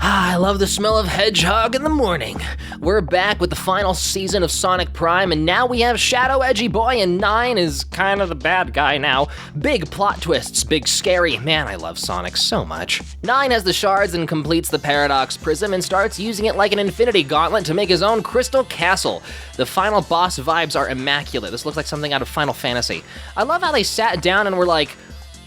I love the smell of hedgehog in the morning. We're back with the final season of Sonic Prime, and now we have Shadow Edgy Boy, and 9 is kind of the bad guy now. Big plot twists, big scary. Man, I love Sonic so much. 9 has the shards and completes the Paradox Prism and starts using it like an infinity gauntlet to make his own Crystal Castle. The final boss vibes are immaculate. This looks like something out of Final Fantasy. I love how they sat down and were like,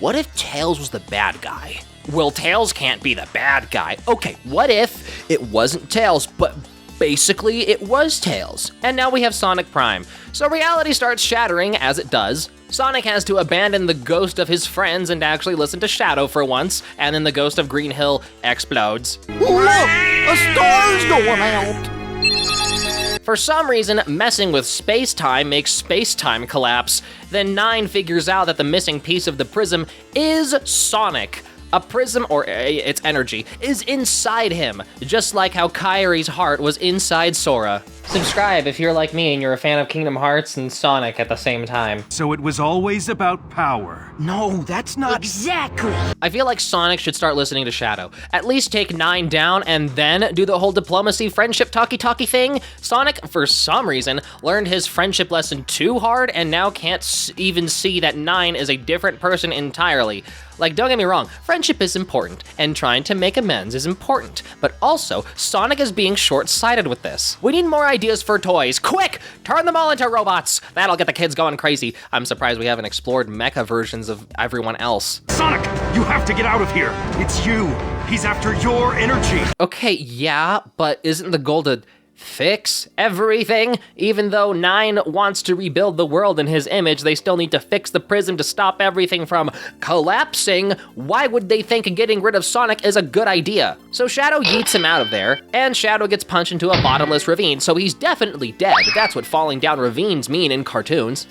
what if Tails was the bad guy? Well, Tails can't be the bad guy. Okay, what if it wasn't Tails, but basically it was Tails? And now we have Sonic Prime. So reality starts shattering, as it does. Sonic has to abandon the ghost of his friends and actually listen to Shadow for once, and then the ghost of Green Hill explodes. Look, a star's going out. For some reason, messing with space-time makes space-time collapse. Then 9 figures out that the missing piece of the prism is Sonic. A prism, or its energy, is inside him, just like how Kairi's heart was inside Sora. Subscribe if you're like me and you're a fan of Kingdom Hearts and Sonic at the same time. So it was always about power. No, that's not Exactly. I feel like Sonic should start listening to Shadow. At least take 9 down and then do the whole diplomacy, friendship, talkie-talkie thing. Sonic, for some reason, learned his friendship lesson too hard and now can't even see that 9 is a different person entirely. Like, don't get me wrong, friendship is important, and trying to make amends is important, but also, Sonic is being short-sighted with this. We need more ideas for toys. Quick! Turn them all into robots! That'll get the kids going crazy. I'm surprised we haven't explored mecha versions of everyone else. Sonic, you have to get out of here. It's you. He's after your energy. Okay, yeah, but isn't the goal to fix everything? Even though 9 wants to rebuild the world in his image, they still need to fix the prism to stop everything from collapsing. Why would they think getting rid of Sonic is a good idea? So Shadow yeets him out of there, and Shadow gets punched into a bottomless ravine, so he's definitely dead. That's what falling down ravines mean in cartoons.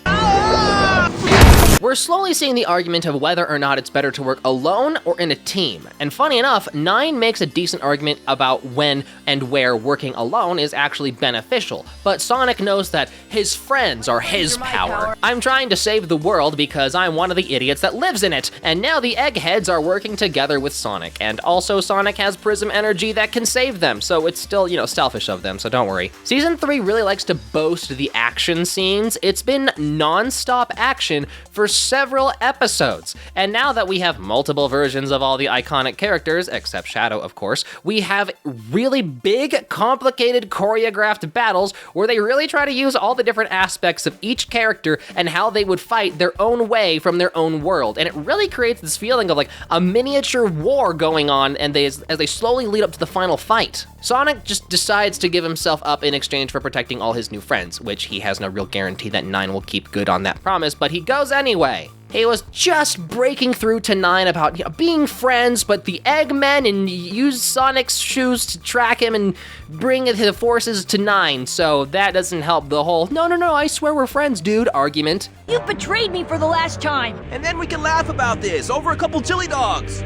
We're slowly seeing the argument of whether or not it's better to work alone or in a team. And funny enough, 9 makes a decent argument about when and where working alone is actually beneficial. But Sonic knows that his friends are his power. I'm trying to save the world because I'm one of the idiots that lives in it. And now the eggheads are working together with Sonic. And also Sonic has prism energy that can save them. So it's still, selfish of them, so don't worry. Season 3 really likes to boast the action scenes. It's been non-stop action for several episodes. And now that we have multiple versions of all the iconic characters, except Shadow, of course, we have really big, complicated, choreographed battles where they really try to use all the different aspects of each character and how they would fight their own way from their own world. And it really creates this feeling of like a miniature war going on and as they slowly lead up to the final fight. Sonic just decides to give himself up in exchange for protecting all his new friends, which he has no real guarantee that 9 will keep good on that promise, but he goes anyway. He was just breaking through to 9 about being friends, but the Eggmen and use Sonic's shoes to track him and bring the forces to 9, so that doesn't help the whole, no, I swear we're friends, dude, argument. You betrayed me for the last time. And then we can laugh about this over a couple chili dogs.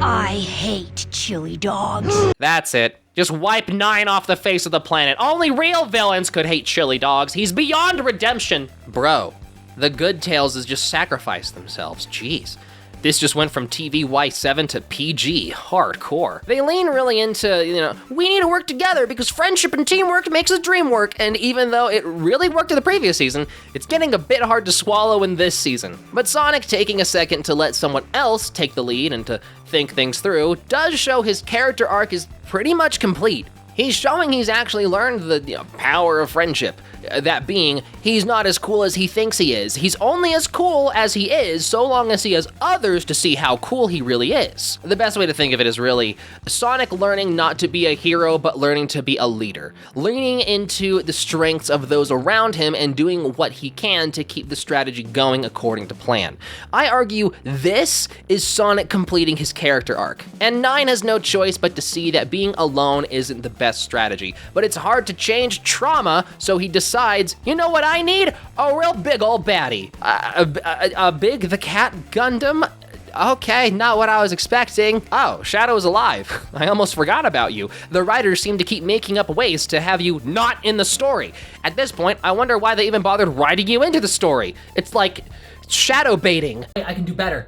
I hate chili dogs. That's it. Just wipe 9 off the face of the planet. Only real villains could hate chili dogs. He's beyond redemption. Bro, the good Tails is just sacrifice themselves. Jeez. This just went from TVY7 to PG, hardcore. They lean really into, we need to work together because friendship and teamwork makes the dream work, and even though it really worked in the previous season, it's getting a bit hard to swallow in this season. But Sonic taking a second to let someone else take the lead and to think things through does show his character arc is pretty much complete. He's showing he's actually learned the power of friendship. That being, he's not as cool as he thinks he is. He's only as cool as he is so long as he has others to see how cool he really is. The best way to think of it is really Sonic learning not to be a hero, but learning to be a leader. Leaning into the strengths of those around him and doing what he can to keep the strategy going according to plan. I argue this is Sonic completing his character arc. And 9 has no choice but to see that being alone isn't the best strategy. But it's hard to change trauma, so he decides, you know what I need? A real big old baddie. A big the Cat Gundam? Okay, not what I was expecting. Oh, Shadow's alive. I almost forgot about you. The writers seem to keep making up ways to have you not in the story. At this point, I wonder why they even bothered writing you into the story. It's like shadow baiting. I can do better.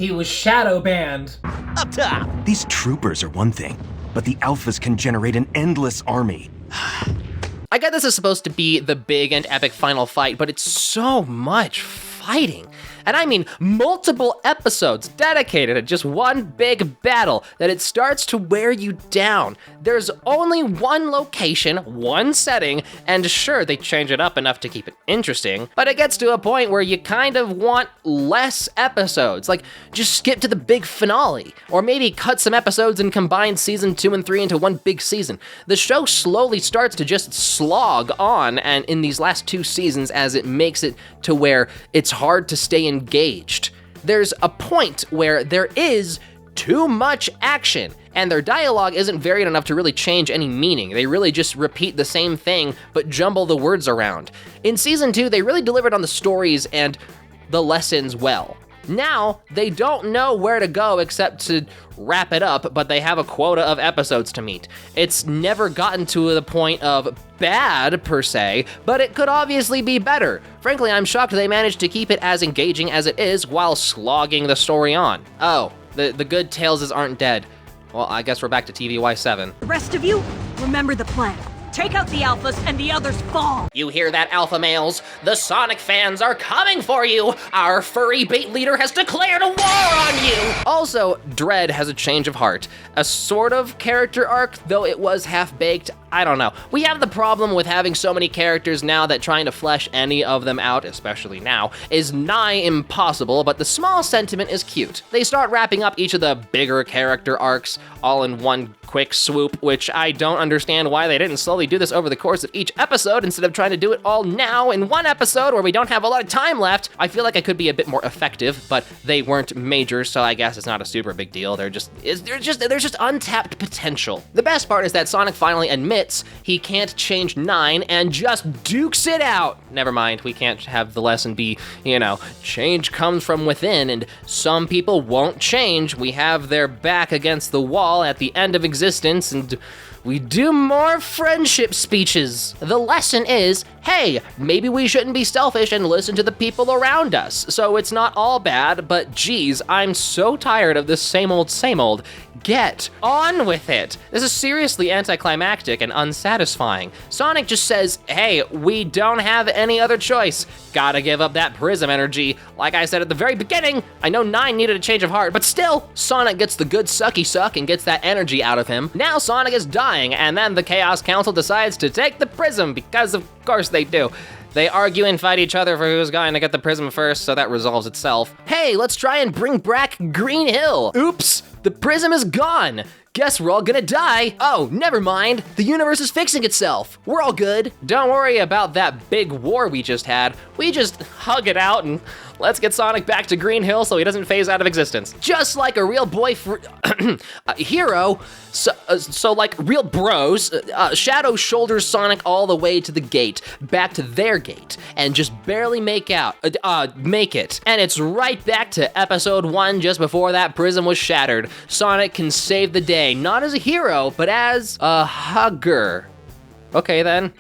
He was shadow banned. Up top! These troopers are one thing, but the Alphas can generate an endless army. I get this is supposed to be the big and epic final fight, but it's so much fighting. And I mean multiple episodes dedicated to just one big battle that it starts to wear you down. There's only one location, one setting, and sure, they change it up enough to keep it interesting, but it gets to a point where you kind of want less episodes. Like, just skip to the big finale, or maybe cut some episodes and combine season 2 and 3 into one big season. The show slowly starts to just slog on, and in these last 2 seasons, as it makes it to where it's hard to stay engaged. There's a point where there is too much action, and their dialogue isn't varied enough to really change any meaning. They really just repeat the same thing, but jumble the words around. In season 2, they really delivered on the stories and the lessons well. Now, they don't know where to go except to wrap it up, but they have a quota of episodes to meet. It's never gotten to the point of bad, per se, but it could obviously be better. Frankly, I'm shocked they managed to keep it as engaging as it is while slogging the story on. Oh, the good Tailses aren't dead. Well, I guess we're back to TVY7. The rest of you, remember the plan. Take out the Alphas and the others fall. You hear that, Alpha males? The Sonic fans are coming for you! Our furry bait leader has declared a war on you! Also, Dread has a change of heart. A sort of character arc, though it was half-baked. I don't know. We have the problem with having so many characters now that trying to flesh any of them out, especially now, is nigh impossible, but the small sentiment is cute. They start wrapping up each of the bigger character arcs all in one quick swoop, which I don't understand why they didn't slowly do this over the course of each episode instead of trying to do it all now in one episode where we don't have a lot of time left. I feel like I could be a bit more effective, but they weren't major, so I guess it's not a super big deal. There's just untapped potential. The best part is that Sonic finally admits he can't change 9 and just dukes it out. Never mind, we can't have the lesson be, change comes from within, and some people won't change. We have their back against the wall at the end of existence, and we do more friendship speeches. The lesson is, hey, maybe we shouldn't be selfish and listen to the people around us. So it's not all bad, but geez, I'm so tired of this same old, same old. Get on with it. This is seriously anticlimactic and unsatisfying. Sonic just says, hey, we don't have any other choice. Gotta give up that prism energy. Like I said at the very beginning, I know 9 needed a change of heart, but still, Sonic gets the good sucky suck and gets that energy out of him. Now Sonic is dying, and then the Chaos Council decides to take the prism, because of course they do. They argue and fight each other for who's going to get the prism first, so that resolves itself. Hey, let's try and bring back Green Hill. Oops, the prism is gone. Guess we're all gonna die. Oh, never mind. The universe is fixing itself. We're all good. Don't worry about that big war we just had. We just hug it out and let's get Sonic back to Green Hill so he doesn't phase out of existence. Just like a real hero, so like real bros, Shadow shoulders Sonic all the way to the gate, back to their gate, and just barely make it. And it's right back to episode 1 just before that prism was shattered. Sonic can save the day, not as a hero, but as a hugger. Okay then.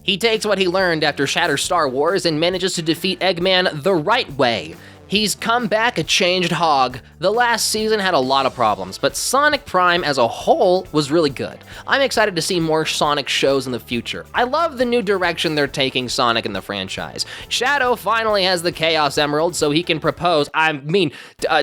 He takes what he learned after Shatter Star Wars and manages to defeat Eggman the right way. He's come back a changed hog. The last season had a lot of problems, but Sonic Prime as a whole was really good. I'm excited to see more Sonic shows in the future. I love the new direction they're taking Sonic in the franchise. Shadow finally has the Chaos Emerald so he can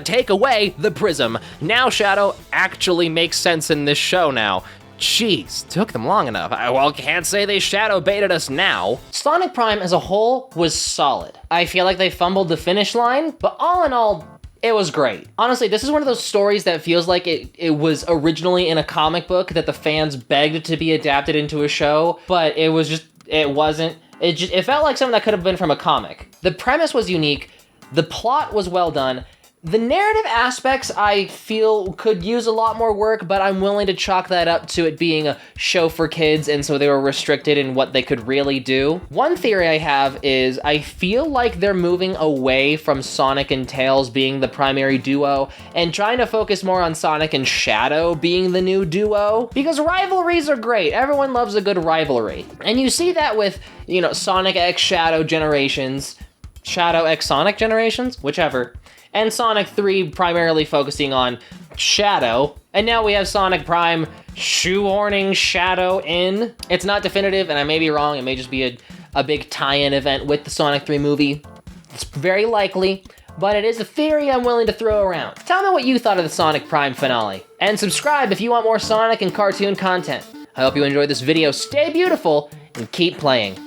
take away the Prism. Now Shadow actually makes sense in this show now. Jeez, took them long enough. Can't say they shadow baited us now. Sonic Prime as a whole was solid. I feel like they fumbled the finish line, but all in all, it was great. Honestly, this is one of those stories that feels like it was originally in a comic book that the fans begged to be adapted into a show, but it wasn't. It felt like something that could have been from a comic. The premise was unique, the plot was well done. The narrative aspects I feel could use a lot more work, but I'm willing to chalk that up to it being a show for kids, and so they were restricted in what they could really do. One theory I have is I feel like they're moving away from Sonic and Tails being the primary duo and trying to focus more on Sonic and Shadow being the new duo, because rivalries are great. Everyone loves a good rivalry. And you see that with, Sonic X Shadow Generations, Shadow X Sonic Generations, whichever. and Sonic 3 primarily focusing on Shadow, and now we have Sonic Prime shoehorning Shadow in. It's not definitive, and I may be wrong, it may just be a big tie-in event with the Sonic 3 movie. It's very likely, but it is a theory I'm willing to throw around. Tell me what you thought of the Sonic Prime finale, and subscribe if you want more Sonic and cartoon content. I hope you enjoyed this video, stay beautiful, and keep playing.